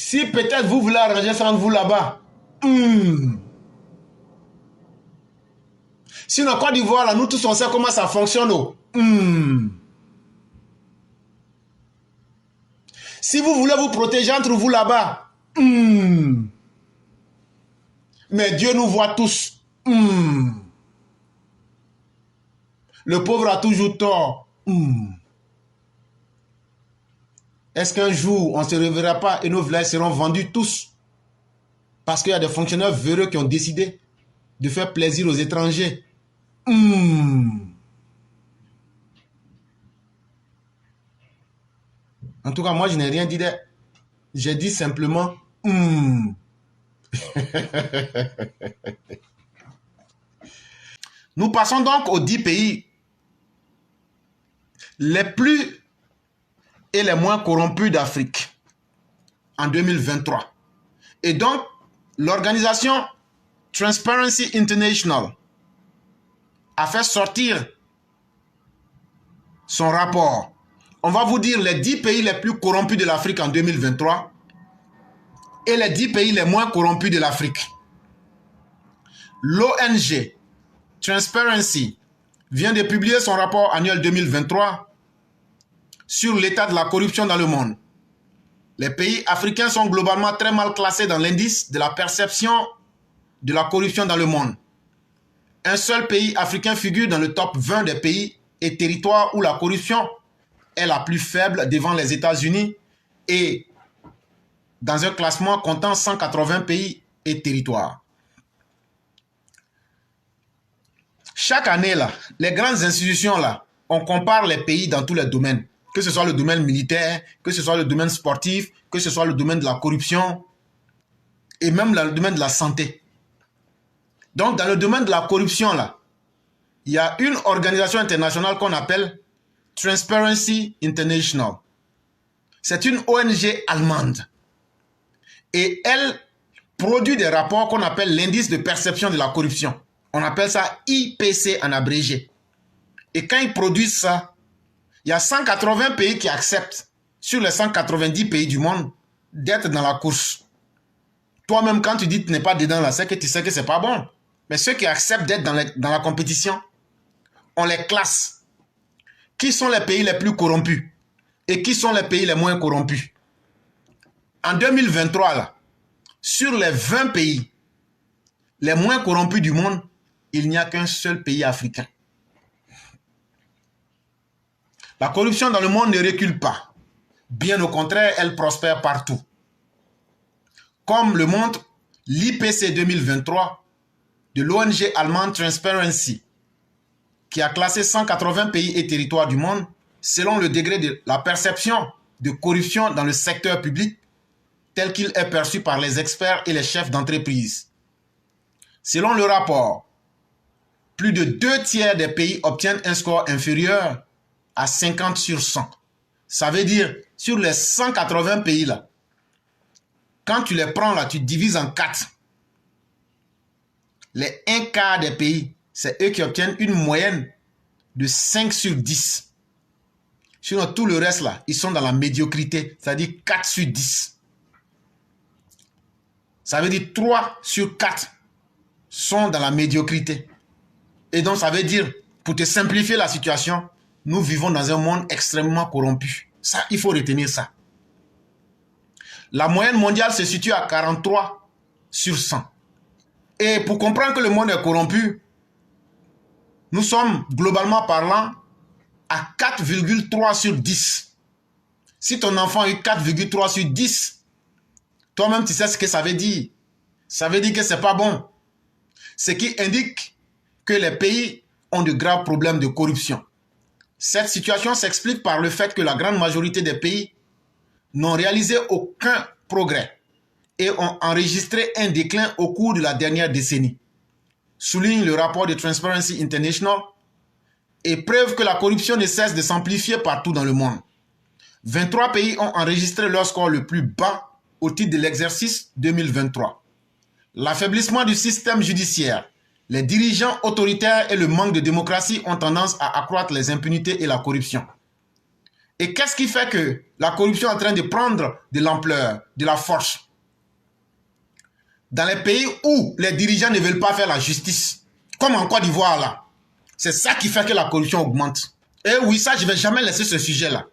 Si peut-être vous voulez arranger ça entre vous là-bas, sinon, Côte d'Ivoire, là, nous tous, on sait comment ça fonctionne. Oh. Si vous voulez vous protéger entre vous là-bas, mais Dieu nous voit tous. Le pauvre a toujours tort. Est-ce qu'un jour, on ne se réveillera pas et nos villages seront vendus tous? Parce qu'il y a des fonctionnaires véreux qui ont décidé de faire plaisir aux étrangers. En tout cas, moi, je n'ai rien dit. J'ai dit simplement Nous passons donc aux 10 pays les plus et les moins corrompus d'Afrique en 2023. Et donc, l'organisation Transparency International a fait sortir son rapport. On va vous dire les 10 pays les plus corrompus de l'Afrique en 2023 et les 10 pays les moins corrompus de l'Afrique. L'ONG Transparency vient de publier son rapport annuel 2023 sur l'état de la corruption dans le monde. Les pays africains sont globalement très mal classés dans l'indice de la perception de la corruption dans le monde. Un seul pays africain figure dans le top 20 des pays et territoires où la corruption est la plus faible devant les États-Unis et dans un classement comptant 180 pays et territoires. Chaque année, là, les grandes institutions, là, on compare les pays dans tous les domaines. Que ce soit le domaine militaire, que ce soit le domaine sportif, que ce soit le domaine de la corruption et même le domaine de la santé. Donc, dans le domaine de la corruption, là, il y a une organisation internationale qu'on appelle Transparency International. C'est une ONG allemande. Et elle produit des rapports qu'on appelle l'indice de perception de la corruption. On appelle ça IPC en abrégé. Et quand ils produisent ça, il y a 180 pays qui acceptent, sur les 190 pays du monde, d'être dans la course. Toi-même, quand tu dis que tu n'es pas dedans là, c'est que tu sais que ce n'est pas bon. Mais ceux qui acceptent d'être dans la compétition, on les classe. Qui sont les pays les plus corrompus? Et qui sont les pays les moins corrompus? En 2023, là, sur les 20 pays les moins corrompus du monde, il n'y a qu'un seul pays africain. La corruption dans le monde ne recule pas. Bien au contraire, elle prospère partout. Comme le montre l'IPC 2023 de l'ONG allemande Transparency, qui a classé 180 pays et territoires du monde selon le degré de la perception de corruption dans le secteur public tel qu'il est perçu par les experts et les chefs d'entreprise. Selon le rapport, plus de 2 tiers des pays obtiennent un score inférieur à 50 sur 100. Ça veut dire, sur les 180 pays là, quand tu les prends là, tu divises en 4. Les 1 quart des pays, c'est eux qui obtiennent une moyenne de 5 sur 10. Sinon, tout le reste là, ils sont dans la médiocrité, c'est-à-dire 4 sur 10. Ça veut dire 3 sur 4 sont dans la médiocrité. Et donc, ça veut dire, pour te simplifier la situation, nous vivons dans un monde extrêmement corrompu. Ça, il faut retenir ça. La moyenne mondiale se situe à 43 sur 100. Et pour comprendre que le monde est corrompu, nous sommes, globalement parlant, à 4,3 sur 10. Si ton enfant a eu 4,3 sur 10, toi-même, tu sais ce que ça veut dire. Ça veut dire que ce n'est pas bon. Ce qui indique que les pays ont de graves problèmes de corruption. Cette situation s'explique par le fait que la grande majorité des pays n'ont réalisé aucun progrès et ont enregistré un déclin au cours de la dernière décennie. Souligne le rapport de Transparency International et preuve que la corruption ne cesse de s'amplifier partout dans le monde. 23 pays ont enregistré leur score le plus bas au titre de l'exercice 2023. L'affaiblissement du système judiciaire, les dirigeants autoritaires et le manque de démocratie ont tendance à accroître les impunités et la corruption. Et qu'est-ce qui fait que la corruption est en train de prendre de l'ampleur, de la force? Dans les pays où les dirigeants ne veulent pas faire la justice, comme en Côte d'Ivoire là, c'est ça qui fait que la corruption augmente. Et oui, ça, je ne vais jamais laisser ce sujet-là.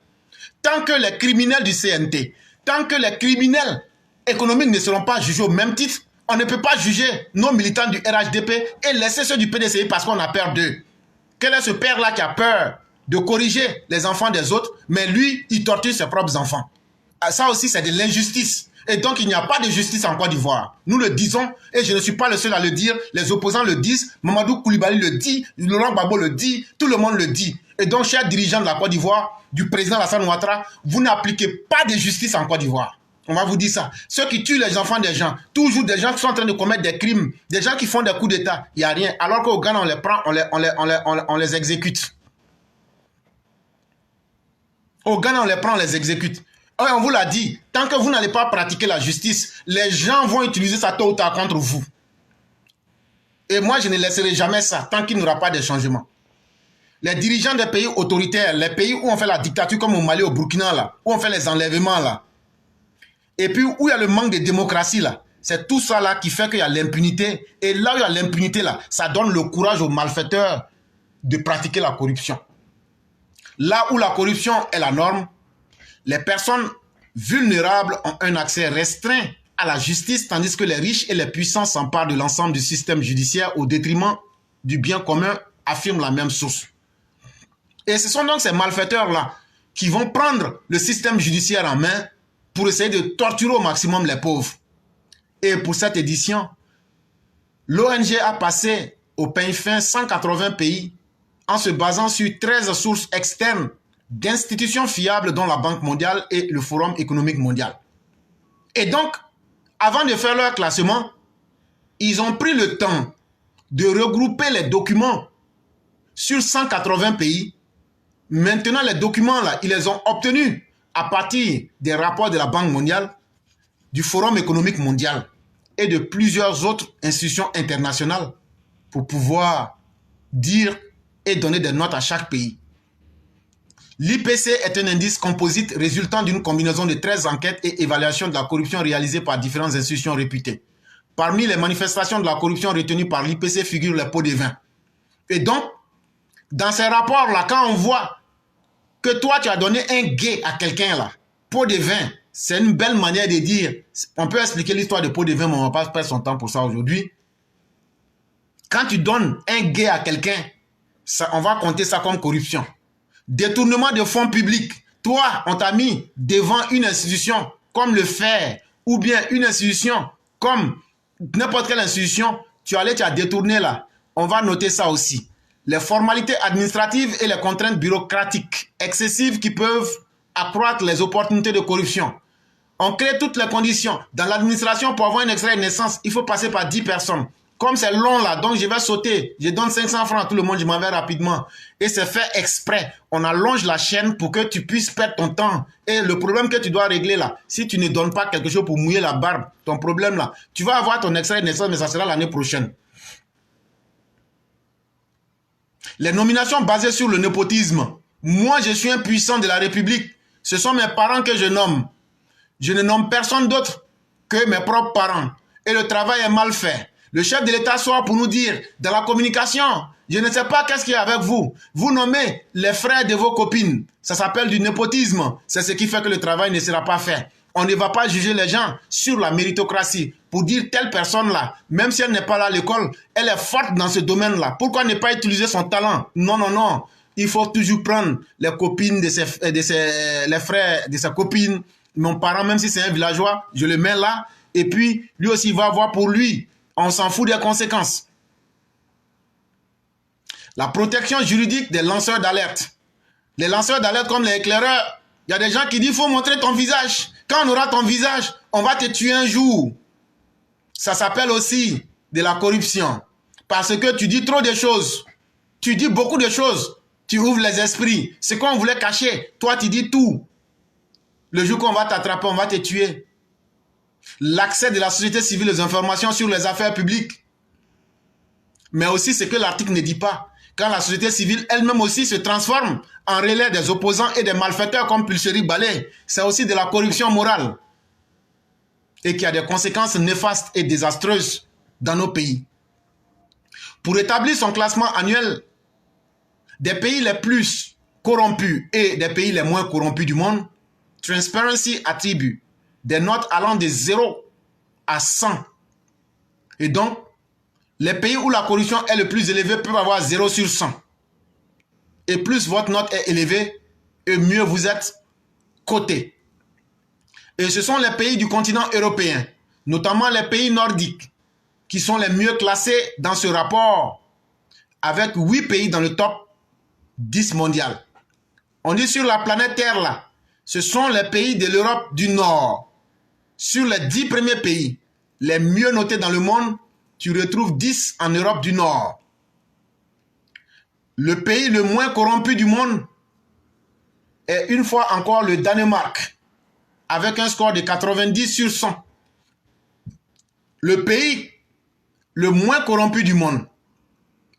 Tant que les criminels du CNT, tant que les criminels économiques ne seront pas jugés au même titre, on ne peut pas juger nos militants du RHDP et laisser ceux du PDCI parce qu'on a peur d'eux. Quel est ce père-là qui a peur de corriger les enfants des autres, mais lui, il torture ses propres enfants? Ça aussi, c'est de l'injustice. Et donc, il n'y a pas de justice en Côte d'Ivoire. Nous le disons, et je ne suis pas le seul à le dire, les opposants le disent, Mamadou Koulibaly le dit, Laurent Gbagbo le dit, tout le monde le dit. Et donc, chers dirigeants de la Côte d'Ivoire, du président Alassane Ouattara, vous n'appliquez pas de justice en Côte d'Ivoire. On va vous dire ça. Ceux qui tuent les enfants des gens, toujours des gens qui sont en train de commettre des crimes, des gens qui font des coups d'État, il n'y a rien. Alors qu'au Ghana, on les prend, on les exécute. Au Ghana, on les prend, on les exécute. Ouais, on vous l'a dit, tant que vous n'allez pas pratiquer la justice, les gens vont utiliser ça tôt ou tard contre vous. Et moi, je ne laisserai jamais ça, tant qu'il n'y aura pas de changement. Les dirigeants des pays autoritaires, les pays où on fait la dictature, comme au Mali, au Burkina, là, où on fait les enlèvements, là, et puis où il y a le manque de démocratie, là, c'est tout ça là qui fait qu'il y a l'impunité. Et là où il y a l'impunité, là, ça donne le courage aux malfaiteurs de pratiquer la corruption. Là où la corruption est la norme, les personnes vulnérables ont un accès restreint à la justice, tandis que les riches et les puissants s'emparent de l'ensemble du système judiciaire au détriment du bien commun, affirme la même source. Et ce sont donc ces malfaiteurs-là qui vont prendre le système judiciaire en main pour essayer de torturer au maximum les pauvres. Et pour cette édition, l'ONG a passé au peigne fin 180 pays en se basant sur 13 sources externes d'institutions fiables dont la Banque mondiale et le Forum économique mondial. Et donc, avant de faire leur classement, ils ont pris le temps de regrouper les documents sur 180 pays. Maintenant, les documents-là, ils les ont obtenus à partir des rapports de la Banque mondiale, du Forum économique mondial et de plusieurs autres institutions internationales pour pouvoir dire et donner des notes à chaque pays. L'IPC est un indice composite résultant d'une combinaison de 13 enquêtes et évaluations de la corruption réalisées par différentes institutions réputées. Parmi les manifestations de la corruption retenues par l'IPC figurent les pots de vin. Et donc, dans ces rapports-là, quand on voit que toi, tu as donné un guet à quelqu'un là, pot de vin, c'est une belle manière de dire, on peut expliquer l'histoire de pot de vin, mais on ne va pas perdre son temps pour ça aujourd'hui. Quand tu donnes un guet à quelqu'un, on va compter ça comme corruption. Détournement de fonds publics. Toi, on t'a mis devant une institution comme le FER ou bien une institution comme n'importe quelle institution, tu as détourné là. On va noter ça aussi. Les formalités administratives et les contraintes bureaucratiques excessives qui peuvent accroître les opportunités de corruption. On crée toutes les conditions. Dans l'administration, pour avoir un extrait de naissance, il faut passer par 10 personnes. Comme c'est long là, donc je vais sauter. Je donne 500 francs à tout le monde, je m'en vais rapidement. Et c'est fait exprès. On allonge la chaîne pour que tu puisses perdre ton temps. Et le problème que tu dois régler là, si tu ne donnes pas quelque chose pour mouiller la barbe, ton problème là, tu vas avoir ton extrait de naissance, mais ça sera l'année prochaine. Les nominations basées sur le népotisme. Moi, je suis un puissant de la République. Ce sont mes parents que je nomme. Je ne nomme personne d'autre que mes propres parents. Et le travail est mal fait. Le chef de l'État sort pour nous dire, dans la communication, je ne sais pas qu'est-ce qu'il y a avec vous. Vous nommez les frères de vos copines. Ça s'appelle du népotisme. C'est ce qui fait que le travail ne sera pas fait. On ne va pas juger les gens sur la méritocratie pour dire telle personne-là, même si elle n'est pas là à l'école, elle est forte dans ce domaine-là. Pourquoi ne pas utiliser son talent? Non, non, non. Il faut toujours prendre les copines les frères de ses copines. Mon parent, même si c'est un villageois, je le mets là. Et puis, lui aussi, il va avoir pour lui. On s'en fout des conséquences. La protection juridique des lanceurs d'alerte. Les lanceurs d'alerte comme les éclaireurs, il y a des gens qui disent qu'il faut montrer ton visage. Quand on aura ton visage, on va te tuer un jour. Ça s'appelle aussi de la corruption. Parce que tu dis trop de choses. Tu dis beaucoup de choses. Tu ouvres les esprits. Ce qu'on voulait cacher, toi tu dis tout. Le jour qu'on va t'attraper, on va te tuer. L'accès de la société civile aux informations sur les affaires publiques. Mais aussi ce que l'article ne dit pas. quand la société civile elle-même aussi se transforme en relais des opposants et des malfaiteurs comme Pulcherie Ballet, c'est aussi de la corruption morale et qui a des conséquences néfastes et désastreuses dans nos pays. Pour établir son classement annuel des pays les plus corrompus et des pays les moins corrompus du monde, Transparency attribue des notes allant de 0 à 100. Et donc, les pays où la corruption est le plus élevée peuvent avoir 0 sur 100. Et plus votre note est élevée, et mieux vous êtes coté. Et ce sont les pays du continent européen, notamment les pays nordiques, qui sont les mieux classés dans ce rapport, avec 8 pays dans le top 10 mondial. On dit sur la planète Terre, là, ce sont les pays de l'Europe du Nord. Sur les 10 premiers pays, les mieux notés dans le monde, tu retrouves 10 en Europe du Nord. Le pays le moins corrompu du monde est une fois encore le Danemark, avec un score de 90 sur 100. Le pays le moins corrompu du monde,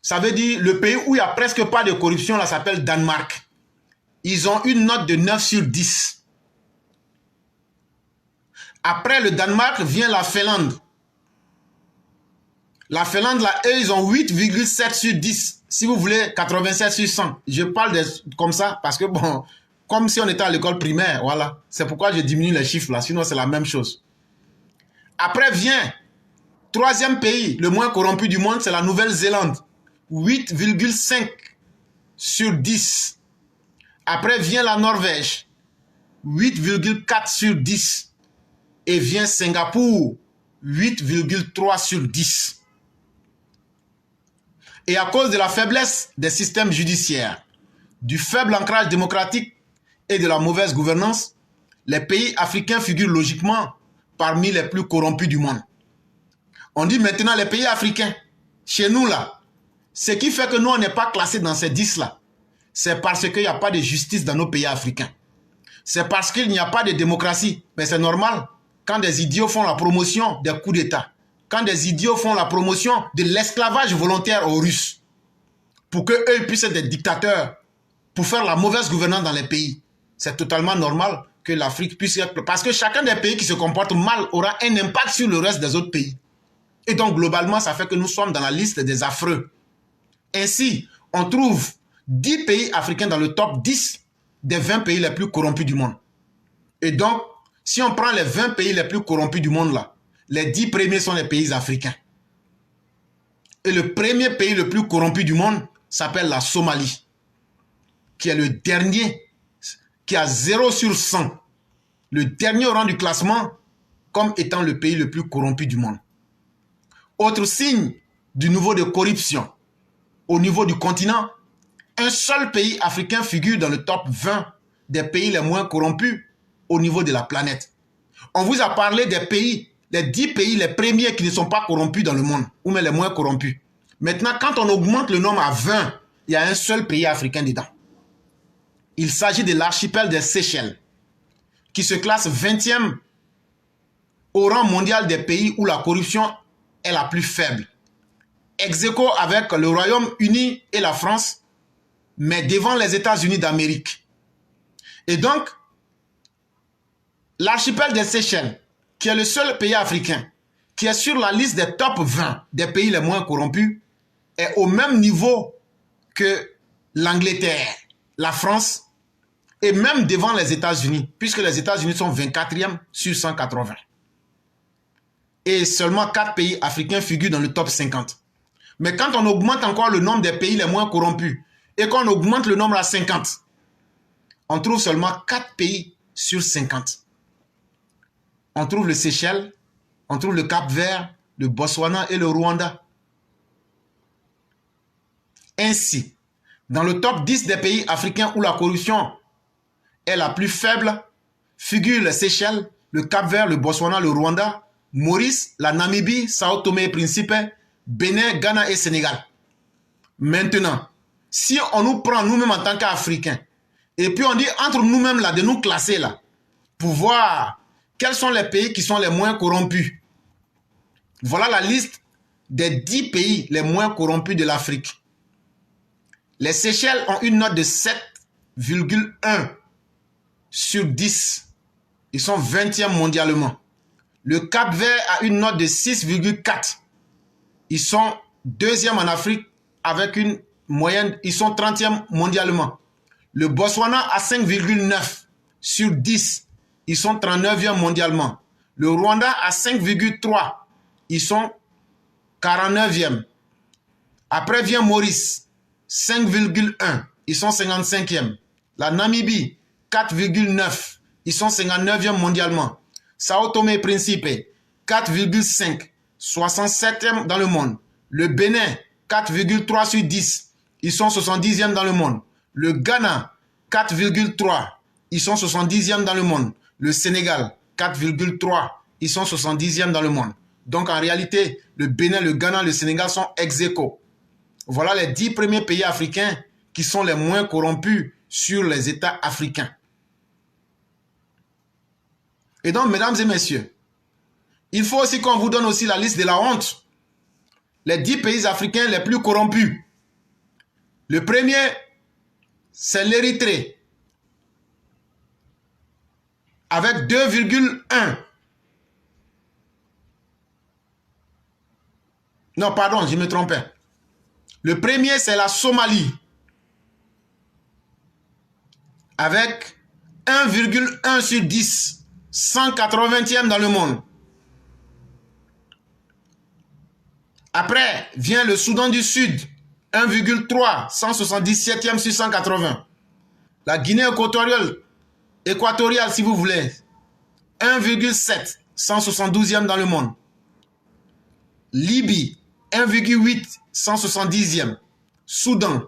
ça veut dire le pays où il n'y a presque pas de corruption, là, s'appelle Danemark. Ils ont une note de 9 sur 10. Après le Danemark vient la Finlande. La Finlande, là, eux, ils ont 8,7 sur 10. Si vous voulez, 87 sur 100. Je parle comme ça parce que, bon, comme si on était à l'école primaire, voilà. C'est pourquoi je diminue les chiffres, là. Sinon, c'est la même chose. Après vient, troisième pays, le moins corrompu du monde, c'est la Nouvelle-Zélande. 8,5 sur 10. Après vient la Norvège. 8,4 sur 10. Et vient Singapour. 8,3 sur 10. Et à cause de la faiblesse des systèmes judiciaires, du faible ancrage démocratique et de la mauvaise gouvernance, les pays africains figurent logiquement parmi les plus corrompus du monde. On dit maintenant les pays africains, chez nous là, ce qui fait que nous on n'est pas classés dans ces 10 là, c'est parce qu'il n'y a pas de justice dans nos pays africains. C'est parce qu'il n'y a pas de démocratie. Mais c'est normal, quand des idiots font la promotion des coups d'État, quand des idiots font la promotion de l'esclavage volontaire aux Russes, pour qu'eux puissent être des dictateurs, pour faire la mauvaise gouvernance dans les pays, c'est totalement normal que l'Afrique puisse être... Parce que chacun des pays qui se comporte mal aura un impact sur le reste des autres pays. Et donc, globalement, ça fait que nous sommes dans la liste des affreux. Ainsi, on trouve 10 pays africains dans le top 10 des 20 pays les plus corrompus du monde. Et donc, si on prend les 20 pays les plus corrompus du monde là, les 10 premiers sont les pays africains. Et le premier pays le plus corrompu du monde s'appelle la Somalie, qui est le dernier, qui a 0 sur 100. Le dernier au rang du classement comme étant le pays le plus corrompu du monde. Autre signe du niveau de corruption au niveau du continent, un seul pays africain figure dans le top 20 des pays les moins corrompus au niveau de la planète. On vous a parlé des pays, les 10 pays les premiers qui ne sont pas corrompus dans le monde, ou même les moins corrompus. Maintenant, quand on augmente le nombre à 20, il y a un seul pays africain dedans. Il s'agit de l'archipel des Seychelles, qui se classe 20e au rang mondial des pays où la corruption est la plus faible. Ex-aequo avec le Royaume-Uni et la France, mais devant les États-Unis d'Amérique. Et donc, l'archipel des Seychelles, qui est le seul pays africain, qui est sur la liste des top 20 des pays les moins corrompus, est au même niveau que l'Angleterre, la France, et même devant les États-Unis, puisque les États-Unis sont 24e sur 180. Et seulement 4 pays africains figurent dans le top 50. Mais quand on augmente encore le nombre des pays les moins corrompus, et qu'on augmente le nombre à 50, on trouve seulement 4 pays sur 50. On trouve le Seychelles, on trouve le Cap-Vert, le Botswana et le Rwanda. Ainsi, dans le top 10 des pays africains où la corruption est la plus faible, figurent les Seychelles, le Cap-Vert, le Botswana, le Rwanda, Maurice, la Namibie, Sao Tomé et Principe, Bénin, Ghana et Sénégal. Maintenant, si on nous prend nous-mêmes en tant qu'Africains, et puis on dit entre nous-mêmes là, de nous classer là, pour voir quels sont les pays qui sont les moins corrompus. Voilà la liste des 10 pays les moins corrompus de l'Afrique. Les Seychelles ont une note de 7,1 sur 10. Ils sont 20e mondialement. Le Cap-Vert a une note de 6,4. Ils sont 2e en Afrique avec une moyenne. Ils sont 30e mondialement. Le Botswana a 5,9 sur 10. Ils sont 39e mondialement. Le Rwanda a 5,3. Ils sont 49e. Après vient Maurice, 5,1. Ils sont 55e. La Namibie, 4,9. Ils sont 59e mondialement. Sao Tomé et Principe, 4,5. 67e dans le monde. Le Bénin, 4,3 sur 10. Ils sont 70e dans le monde. Le Ghana, 4,3. Ils sont 70e dans le monde. Le Sénégal, 4,3. Ils sont 70e dans le monde. Donc en réalité, le Bénin, le Ghana, le Sénégal sont ex-aequo. Voilà les 10 premiers pays africains qui sont les moins corrompus sur les États africains. Et donc, mesdames et messieurs, il faut aussi qu'on vous donne aussi la liste de la honte. Les 10 pays africains les plus corrompus. Le premier, c'est l'Érythrée, avec 2,1. Non, pardon, je me trompais. Le premier, c'est la Somalie, avec 1,1 sur 10, 180e dans le monde. Après, vient le Soudan du Sud, 1,3, 177e sur 180. La Guinée équatoriale, si vous voulez, 1,7, 172e dans le monde. Libye, 1,8, 170e. Soudan,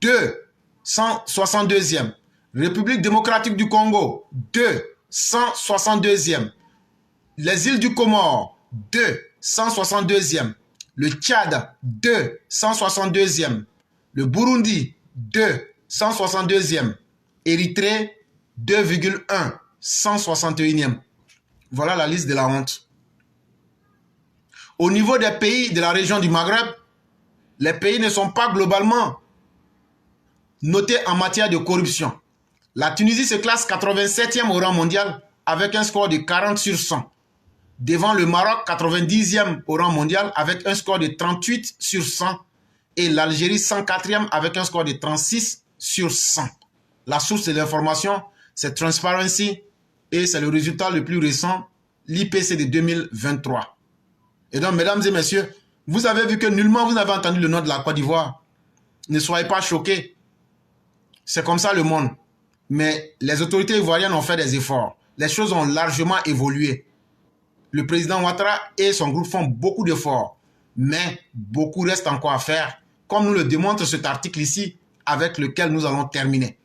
2, 162e. République démocratique du Congo, 2, 162e. Les îles du Comore, 2, 162e. Le Tchad, 2, 162e. Le Burundi, 2, 162e. Érythrée, 2,1, 161e. Voilà la liste de la honte. Au niveau des pays de la région du Maghreb, les pays ne sont pas globalement notés en matière de corruption. La Tunisie se classe 87e au rang mondial avec un score de 40 sur 100. Devant le Maroc, 90e au rang mondial avec un score de 38 sur 100. Et l'Algérie, 104e avec un score de 36 sur 100. La source de l'information, c'est Transparency et c'est le résultat le plus récent, l'IPC de 2023. Et donc, mesdames et messieurs, vous avez vu que nullement vous n'avez entendu le nom de la Côte d'Ivoire. Ne soyez pas choqués. C'est comme ça le monde. Mais les autorités ivoiriennes ont fait des efforts. Les choses ont largement évolué. Le président Ouattara et son groupe font beaucoup d'efforts. Mais beaucoup reste encore à faire, comme nous le démontre cet article ici, avec lequel nous allons terminer.